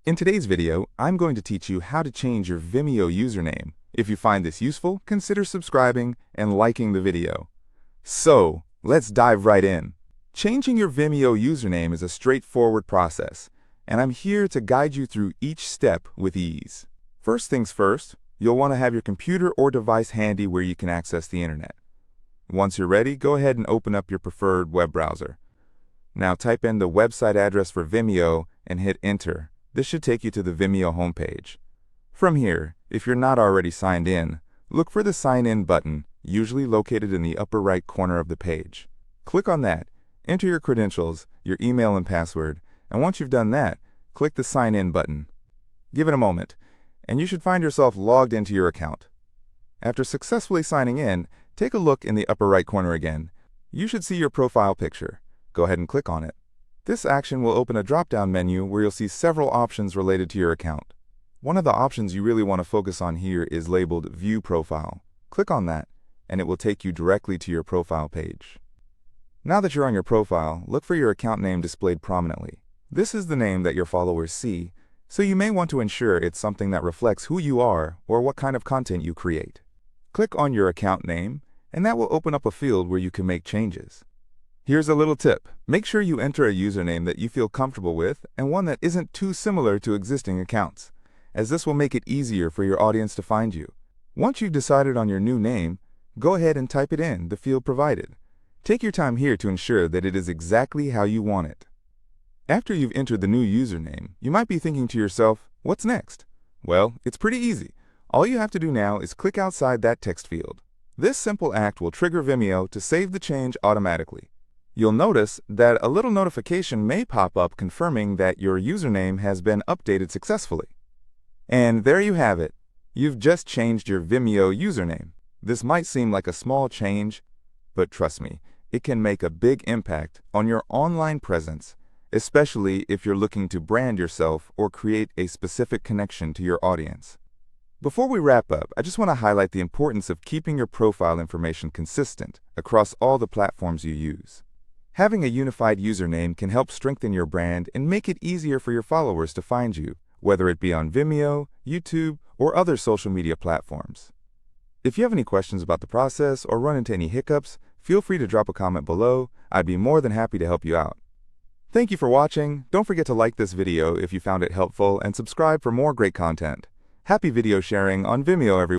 In today's video, I'm going to teach you how to change your Vimeo username. If you find this useful, consider subscribing and liking the video. So, let's dive right in. Changing your Vimeo username is a straightforward process, and I'm here to guide you through each step with ease. First things first, you'll want to have your computer or device handy where you can access the internet. Once you're ready, go ahead and open up your preferred web browser. Now type in the website address for Vimeo and hit enter. This should take you to the Vimeo homepage. From here, if you're not already signed in, look for the Sign In button, usually located in the upper right corner of the page. Click on that, enter your credentials, your email and password, and once you've done that, click the Sign In button. Give it a moment, and you should find yourself logged into your account. After successfully signing in, take a look in the upper right corner again. You should see your profile picture. Go ahead and click on it. This action will open a drop-down menu where you'll see several options related to your account. One of the options you really want to focus on here is labeled View Profile. Click on that, and it will take you directly to your profile page. Now that you're on your profile, look for your account name displayed prominently. This is the name that your followers see, so you may want to ensure it's something that reflects who you are or what kind of content you create. Click on your account name, and that will open up a field where you can make changes. Here's a little tip. Make sure you enter a username that you feel comfortable with and one that isn't too similar to existing accounts, as this will make it easier for your audience to find you. Once you've decided on your new name, go ahead and type it in the field provided. Take your time here to ensure that it is exactly how you want it. After you've entered the new username, you might be thinking to yourself, what's next? Well, it's pretty easy. All you have to do now is click outside that text field. This simple act will trigger Vimeo to save the change automatically. You'll notice that a little notification may pop up confirming that your username has been updated successfully. And there you have it. You've just changed your Vimeo username. This might seem like a small change, but trust me, it can make a big impact on your online presence, especially if you're looking to brand yourself or create a specific connection to your audience. Before we wrap up, I just want to highlight the importance of keeping your profile information consistent across all the platforms you use. Having a unified username can help strengthen your brand and make it easier for your followers to find you, whether it be on Vimeo, YouTube, or other social media platforms. If you have any questions about the process or run into any hiccups, feel free to drop a comment below. I'd be more than happy to help you out. Thank you for watching. Don't forget to like this video if you found it helpful and subscribe for more great content. Happy video sharing on Vimeo, everyone.